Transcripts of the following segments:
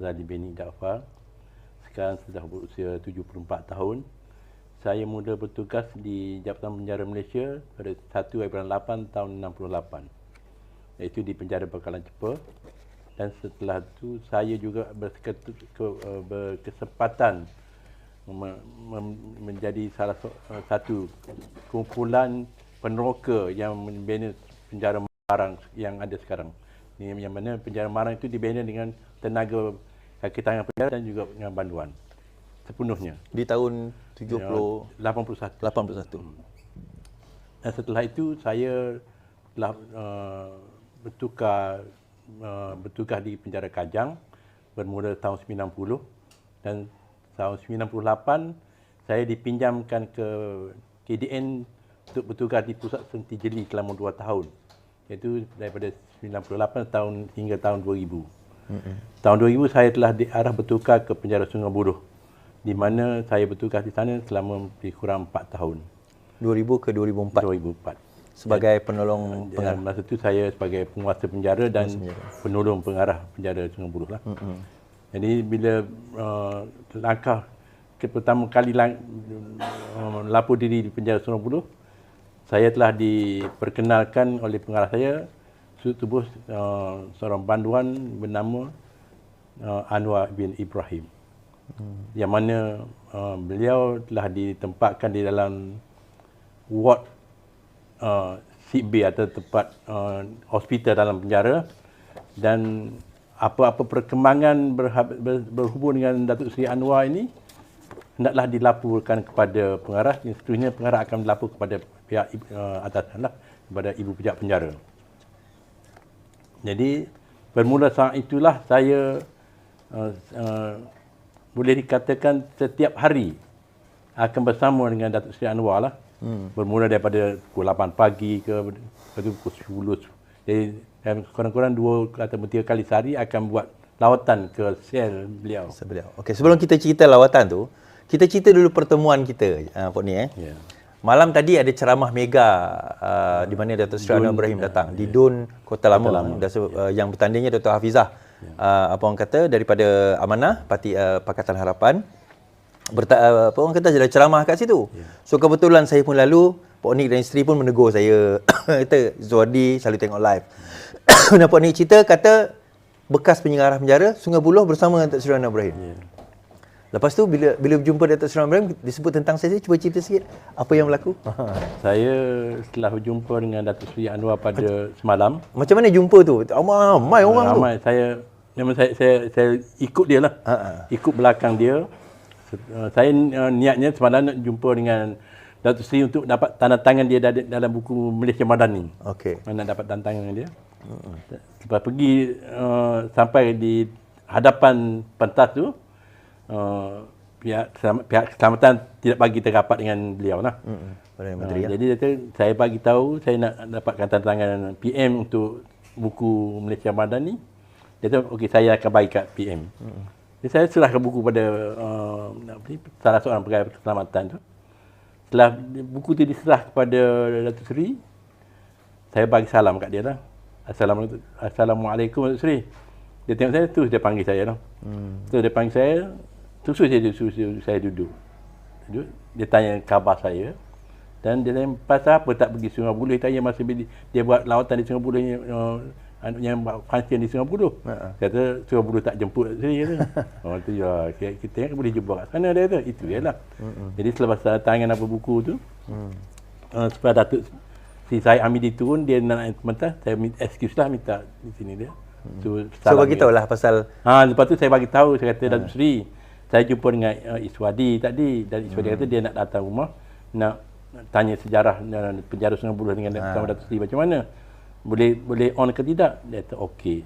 Zali bin Jaafar. Sekarang sudah berusia 74 tahun. Saya mula bertugas di Jabatan Penjara Malaysia pada 1 April 8 tahun 68, iaitu di penjara Bakalan Cepa. Dan setelah itu saya juga berkesempatan menjadi salah satu kumpulan peneroka yang membina penjara Marang yang ada sekarang. Yang mana penjara Marang itu dibina dengan tenaga kaki tangan penjara dan juga dengan banduan sepenuhnya. Di tahun 81. Dan setelah itu saya telah bertugas di penjara Kajang bermula tahun 90, dan tahun 98 saya dipinjamkan ke KDN untuk bertugas di Pusat Senti Jeli selama 2 tahun, iaitu daripada 98 hingga tahun 2000. Tahun 2000 saya telah diarah bertukar ke penjara Sungai Buloh, di mana saya bertugas di sana selama lebih kurang 4 tahun. 2000 ke 2004. 2004. Sebagai penolong pengarah. Masa itu saya sebagai penguasa penjara dan penolong pengarah penjara Sungai Buloh lah. Jadi bila langkah pertama kali lapor diri di penjara Sungai Buloh, saya telah diperkenalkan oleh pengarah saya tubuh seorang banduan bernama Anwar bin Ibrahim, yang mana beliau telah ditempatkan di dalam ward Sick Bay atau tempat hospital dalam penjara, dan apa-apa perkembangan berhubung dengan Datuk Seri Anwar ini hendaklah dilaporkan kepada pengarah. Seterusnya pengarah akan melapor kepada pihak atasan lah, kepada ibu pijak penjara. Jadi bermula saat itulah saya boleh dikatakan setiap hari akan bersama dengan Datuk Seri Anwar lah. Bermula daripada pukul 8 pagi ke pukul 10. Jadi kurang-kurang 2 atau 3 kali sehari akan buat lawatan ke sel beliau. Okey, sebelum kita cerita lawatan tu, kita cerita dulu pertemuan kita, Pak Ni. Yeah. Malam tadi ada ceramah mega di mana Datuk Seri Anwar Ibrahim datang di DUN Kota Lama. Yang bertandingnya Dr. Hafizah. Apa orang kata daripada Amanah Parti Pakatan Harapan. Apa orang kata ada ceramah kat situ. So kebetulan saya pun lalu, Pak Nik dan isteri pun menegur saya. Kata Zuardi selalu tengok live. Dan Pak Nik cerita kata bekas pengarah penjara Sungai Buloh bersama Datuk Seri Anwar Ibrahim. Lepas tu bila berjumpa Datuk Seri Anwar Ibrahim disebut tentang saya, cuba cerita sikit apa yang berlaku. Saya setelah berjumpa dengan Datuk Seri Anwar pada semalam. Macam mana jumpa tu? Ramai orang tu. Ramai. Saya ikut dia lah. Ikut belakang dia. Saya niatnya semalam nak jumpa dengan Datuk Seri untuk dapat tanda tangan dia dalam buku Malaysia Madani. Okey. Nak dapat tanda tangan dengan dia. Lepas pergi sampai di hadapan pentas tu, pihak keselamatan tidak bagi terdapat dengan beliau lah. Menteri, jadi saya bagi tahu saya nak dapatkan tanda tangan PM untuk buku Malaysia Madani. Dia kata okey, saya akan bagi kat PM. Jadi saya serahkan buku pada salah seorang pegawai keselamatan tu. Setelah buku tu diserah kepada Datuk Seri, saya bagi salam kat dia lah. Assalamualaikum Datuk Seri. Dia tengok saya, terus dia panggil saya lah. Terus dia panggil saya, terus saya duduk. Dia tanya khabar saya. Dan dia tanya, pasal apa tak pergi Sungai Buloh? Dia masa dia buat lawatan di Sungai Buloh yang function di Sungai Buloh. Kata Sungai Buloh tak jemput saya kata. Tu ya, kita boleh jumpa kat sana dia kata. Itu jelah. Jadi selepas tangan apa buku tu, setelah Datuk saya ambil dia turun, dia nak naik pentas, saya excuse lah minta di sini dia. So bagi tahulah pasal lepas tu saya bagi tahu, saya kata Datuk Seri, saya jumpa dengan Iswadi tadi, dan Iswadi kata dia nak datang rumah nak tanya sejarah penjara Sungai Buloh dengan Datuk Seri macam mana. Boleh on ke tidak? Dia kata okey.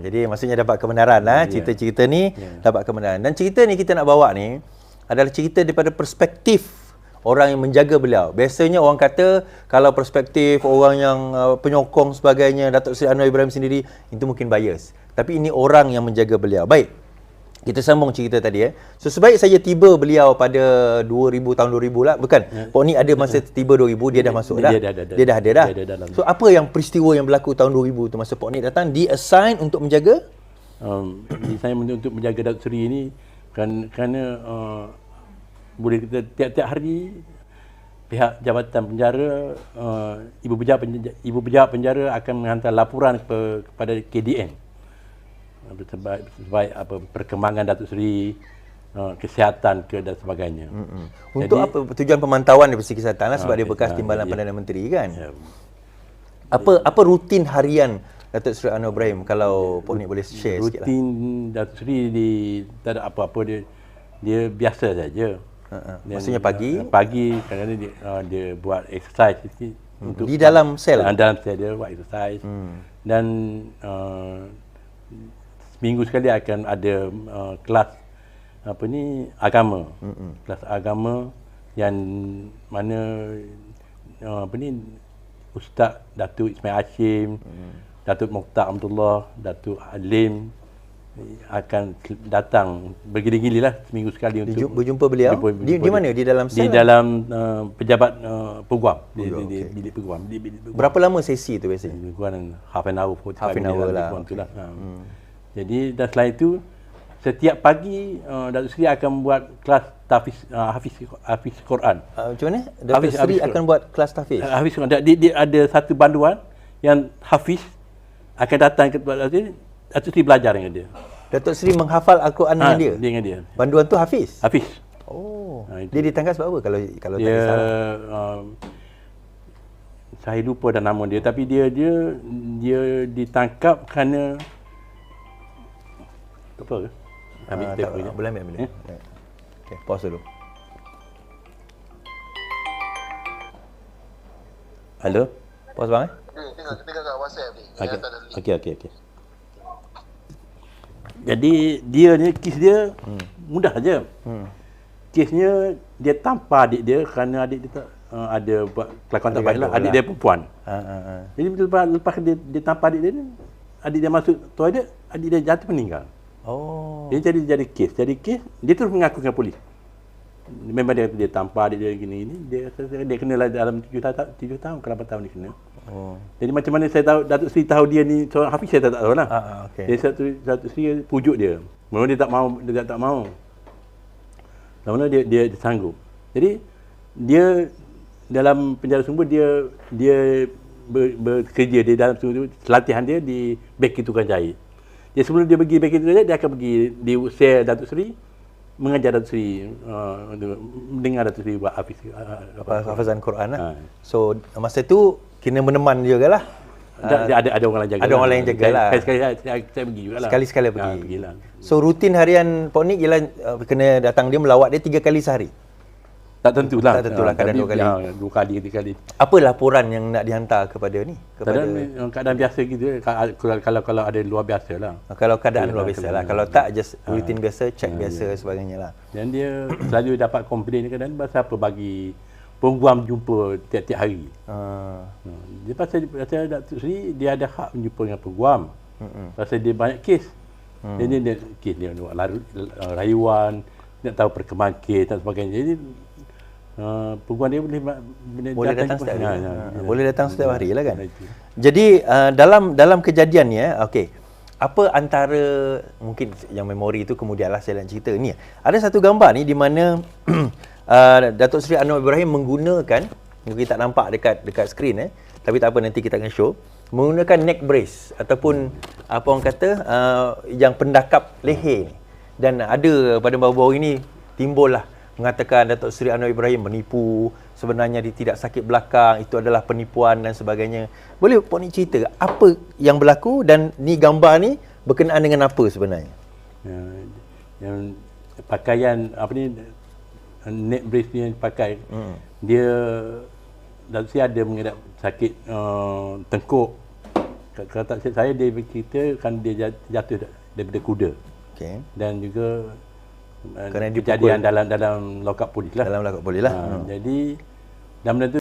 Jadi maksudnya dapat kebenaran lah, cerita-cerita ni dapat kebenaran. Dan cerita ni kita nak bawa ni adalah cerita daripada perspektif orang yang menjaga beliau. Biasanya orang kata kalau perspektif orang yang penyokong sebagainya, Datuk Seri Anwar Ibrahim sendiri, itu mungkin bias. Tapi ini orang yang menjaga beliau. Baik, kita sambung cerita tadi. So sebaik saya tiba beliau pada 2000, tahun 2000 lah. Bukan, Pak Ni ada masa tiba 2000, dia dah masuk dah. Dia dah ada dah. So apa yang peristiwa yang berlaku tahun 2000 tu masa Pak Ni datang, di assign untuk menjaga Jadi saya untuk menjaga Datuk Seri ini kerana boleh kita tiap-tiap hari pihak Jabatan Penjara, Ibu Pejabat Penjara akan menghantar laporan kepada KDN sebaik apa perkembangan Datuk Seri, kesihatan dan sebagainya. Untuk apa tujuan pemantauan dari segi kesihatan lah, sebab dia bekas timbalan Perdana Menteri kan. Apa rutin harian Datuk Seri Anwar Ibrahim, kalau Puan Nik boleh share sikit lah. Rutin Datuk Seri tak ada apa-apa, dia biasa saja. Maksudnya pagi? Pagi kadang-kadang dia buat exercise sikit untuk di dalam sel? Dalam sel dia buat exercise. Dan seminggu sekali akan ada kelas agama. Kelas agama yang mana Ustaz Datuk Ismail Hashim, Datuk Mokhtar Abdullah, Datuk Alim akan datang bergili-gili lah seminggu sekali untuk berjumpa beliau. Di mana? Di dalam sel? Di dalam pejabat peguam. Di bilik peguam. Berapa lama sesi tu biasanya? Kurang half an hour, 45 half an hour lah. Jadi dan selain itu, setiap pagi Datuk Seri akan buat kelas Hafiz Quran. Macam mana? Datuk Seri akan buat kelas tahfiz? Hafiz Quran. Dia ada satu banduan yang Hafiz akan datang ke tempat Datuk Seri belajar dengan dia. Datuk Seri menghafal Al-Quran dengan dia? Dengan dia. Banduan tu Hafiz? Hafiz. Oh. Dia ditangkap sebab apa kalau dia, tak salah? Saya lupa dah nama dia, tapi dia ditangkap kerana apa ke? Boleh ambil. Okey, pause dulu. Halo? Pause bang Tengok kat WhatsApp ni. Okey. Jadi dia ni kes dia mudah saja. Kesnya dia tampar adik dia kerana adik dia tak ada buat kelakuan tak baik lah. Adik dia perempuan. Jadi lepas dia tampar adik dia ni, adik dia masuk toilet, adik dia jatuh meninggal. Oh. Dia jadi kes. Dia terus mengaku dengan polis. Memang dia tampar adik dia gini. Dia kena lah dalam 7 tahun ke 8 tahun dia kena. Oh. Jadi macam mana saya tahu Datuk Seri tahu dia ni seorang Hafiz, saya tak tahu lah. Okay. Dia Datuk Seri pujuk dia. Mula dia tak mau. Lama-lama dia sanggup. Jadi dia dalam penjara sumber dia bekerja di dalam sumber, latihan dia di beki tukang jahit. Dia sebelum dia pergi beki tukang jahit, dia akan pergi di sel Datuk Seri, mengajar Datuk Seri, mendengar Datuk Seri buat hafazan Quran lah. So masa tu kena meneman juga lah. Ada orang lain jaga. Ada orang lain jaga lah. Sekali-sekali saya pergi juga lah. Sekali-sekali pergi. Pergilah. So rutin harian Puan Nik ialah kena datang dia melawat dia 3 kali sehari? Tak tentulah. Kadang 2 kali. 2 kali, 3 kali. Apa laporan yang nak dihantar kepada ni? Keadaan biasa gitu. Kalau ada luar biasa lah. Kalau keadaan luar biasa lah. Kalau tak just rutin biasa, cek biasa sebagainya lah. Dan dia selalu dapat komplain kadang pasal apa bagi pengguam jumpa tiap-tiap hari. Dia pasal Datuk Seri dia ada hak menjumpa dengan pengguam. Pasal dia banyak kes. Jadi dia kes dia buat rayuan, nak tahu perkembangan kes dan sebagainya. Jadi pengguam dia boleh datang setiap hari. Boleh datang setiap hari lah kan. Jadi dalam kejadian ni okey. Apa antara mungkin yang memori itu kemudianlah saya nak cerita ni. Ada satu gambar ni di mana Datuk Seri Anwar Ibrahim menggunakan, mungkin tak nampak dekat skrin tapi tak apa, nanti kita akan show, menggunakan neck brace ataupun apa orang kata yang pendakap leher ni. Dan ada pada baru-baru ini timbullah mengatakan Datuk Seri Anwar Ibrahim menipu, sebenarnya dia tidak sakit belakang, itu adalah penipuan dan sebagainya. Boleh Puan Nik cerita apa yang berlaku dan ni gambar ni berkenaan dengan apa sebenarnya? Yang pakaian apa ni, neck brace ni yang pakai, dia Datuk Seri ada mengidap sakit tengkuk. Kalau tak silap saya, dia bercerita kan dia jatuh daripada kuda. Okay. Dan juga kejadian dalam lokap polis lah. Dalam lokap polis lah. Jadi dan benda tu